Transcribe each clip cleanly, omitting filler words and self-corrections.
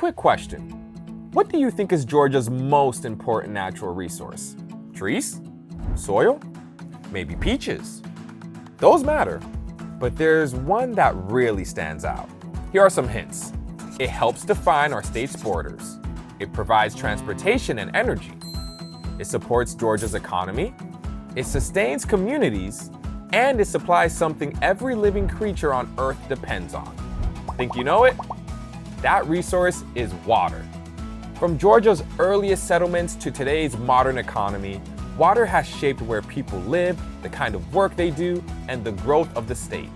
Quick question. What do you think is Georgia's most important natural resource? Trees? Soil? Maybe peaches? Those matter, but there's one that really stands out. Here are some hints. It helps define our state's borders. It provides transportation and energy. It supports Georgia's economy. It sustains communities. And it supplies something every living creature on Earth depends on. Think you know it? That resource is water. From Georgia's earliest settlements to today's modern economy, water has shaped where people live, the kind of work they do, and the growth of the state.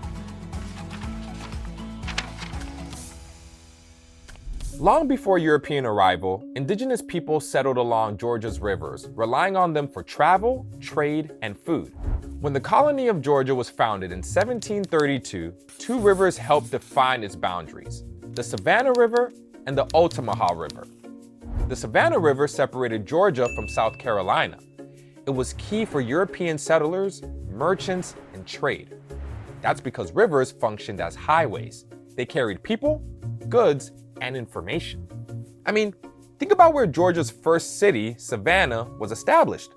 Long before European arrival, indigenous people settled along Georgia's rivers, relying on them for travel, trade, and food. When the colony of Georgia was founded in 1732, two rivers helped define its boundaries: the Savannah River and the Altamaha River. The Savannah River separated Georgia from South Carolina. It was key for European settlers, merchants, and trade. That's because rivers functioned as highways. They carried people, goods, and information. I mean, think about where Georgia's first city, Savannah, was established,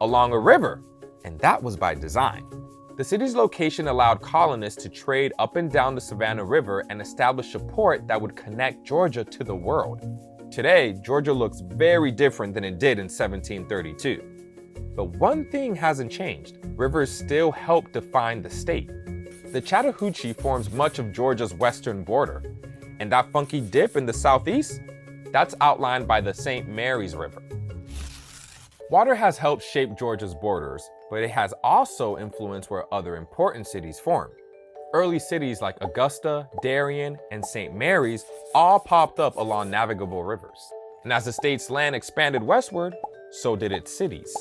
along a river, and that was by design. The city's location allowed colonists to trade up and down the Savannah River and establish a port that would connect Georgia to the world. Today, Georgia looks very different than it did in 1732. But one thing hasn't changed. Rivers still help define the state. The Chattahoochee forms much of Georgia's western border, and that funky dip in the southeast, that's outlined by the St. Mary's River. Water has helped shape Georgia's borders, but it has also influenced where other important cities formed. Early cities like Augusta, Darien, and St. Mary's all popped up along navigable rivers. And as the state's land expanded westward, so did its cities.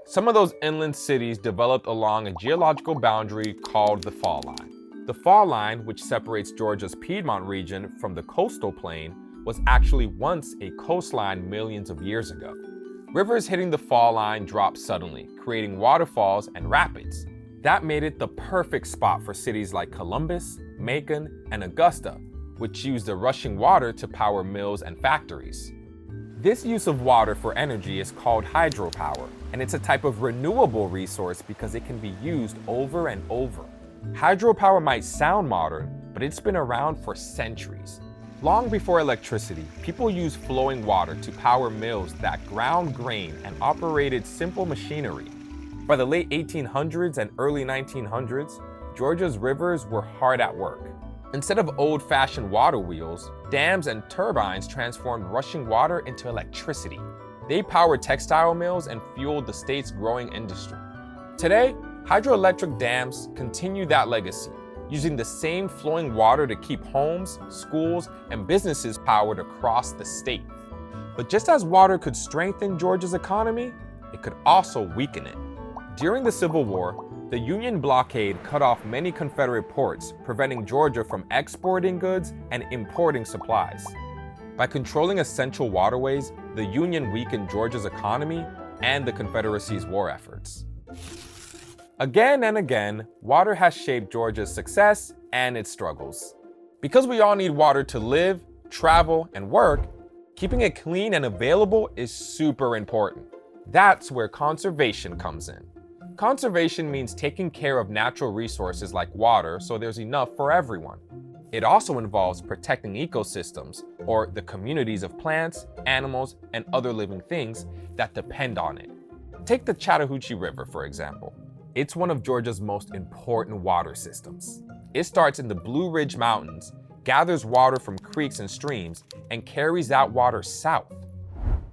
Some of those inland cities developed along a geological boundary called the Fall Line. The Fall Line, which separates Georgia's Piedmont region from the coastal plain, was actually once a coastline millions of years ago. Rivers hitting the Fall Line dropped suddenly, creating waterfalls and rapids. That made it the perfect spot for cities like Columbus, Macon, and Augusta, which used the rushing water to power mills and factories. This use of water for energy is called hydropower, and it's a type of renewable resource because it can be used over and over. Hydropower might sound modern, but it's been around for centuries. Long before electricity, people used flowing water to power mills that ground grain and operated simple machinery. By the late 1800s and early 1900s, Georgia's rivers were hard at work. Instead of old-fashioned water wheels, dams and turbines transformed rushing water into electricity. They powered textile mills and fueled the state's growing industry. Today, hydroelectric dams continue that legacy, using the same flowing water to keep homes, schools, and businesses powered across the state. But just as water could strengthen Georgia's economy, it could also weaken it. During the Civil War, the Union blockade cut off many Confederate ports, preventing Georgia from exporting goods and importing supplies. By controlling essential waterways, the Union weakened Georgia's economy and the Confederacy's war efforts. Again and again, water has shaped Georgia's success and its struggles. Because we all need water to live, travel, and work, keeping it clean and available is super important. That's where conservation comes in. Conservation means taking care of natural resources like water so there's enough for everyone. It also involves protecting ecosystems, or the communities of plants, animals, and other living things that depend on it. Take the Chattahoochee River, for example. It's one of Georgia's most important water systems. It starts in the Blue Ridge Mountains, gathers water from creeks and streams, and carries that water south.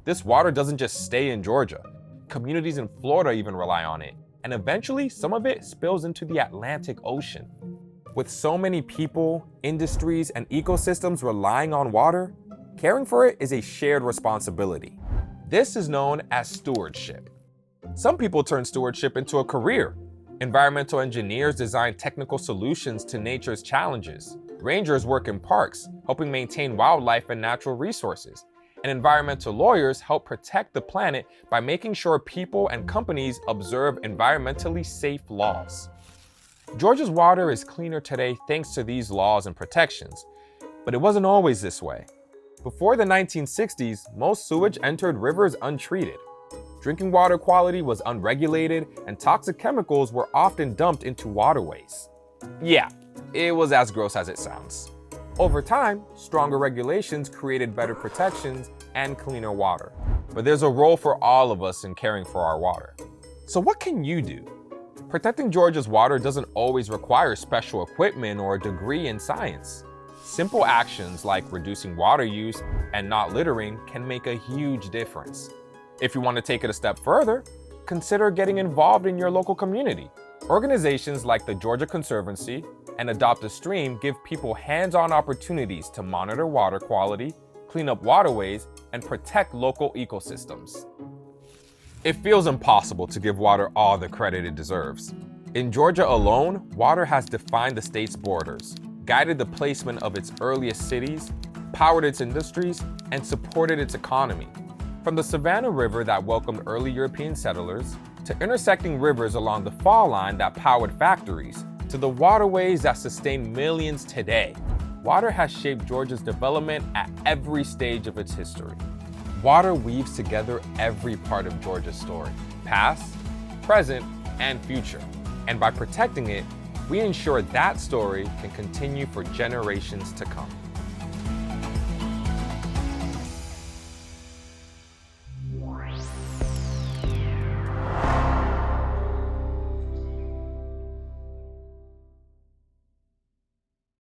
This water doesn't just stay in Georgia. Communities in Florida even rely on it, and eventually some of it spills into the Atlantic Ocean. With so many people, industries, and ecosystems relying on water, caring for it is a shared responsibility. This is known as stewardship. Some people turn stewardship into a career. Environmental engineers design technical solutions to nature's challenges. Rangers work in parks, helping maintain wildlife and natural resources. And environmental lawyers help protect the planet by making sure people and companies observe environmentally safe laws. Georgia's water is cleaner today thanks to these laws and protections, but it wasn't always this way. Before the 1960s, most sewage entered rivers untreated. Drinking water quality was unregulated, and toxic chemicals were often dumped into waterways. Yeah, it was as gross as it sounds. Over time, stronger regulations created better protections and cleaner water. But there's a role for all of us in caring for our water. So what can you do? Protecting Georgia's water doesn't always require special equipment or a degree in science. Simple actions like reducing water use and not littering can make a huge difference. If you want to take it a step further, consider getting involved in your local community. Organizations like the Georgia Conservancy and Adopt a Stream give people hands-on opportunities to monitor water quality, clean up waterways, and protect local ecosystems. It feels impossible to give water all the credit it deserves. In Georgia alone, water has defined the state's borders, guided the placement of its earliest cities, powered its industries, and supported its economy. From the Savannah River that welcomed early European settlers, to intersecting rivers along the fall line that powered factories, to the waterways that sustain millions today, water has shaped Georgia's development at every stage of its history. Water weaves together every part of Georgia's story, past, present, and future. And by protecting it, we ensure that story can continue for generations to come.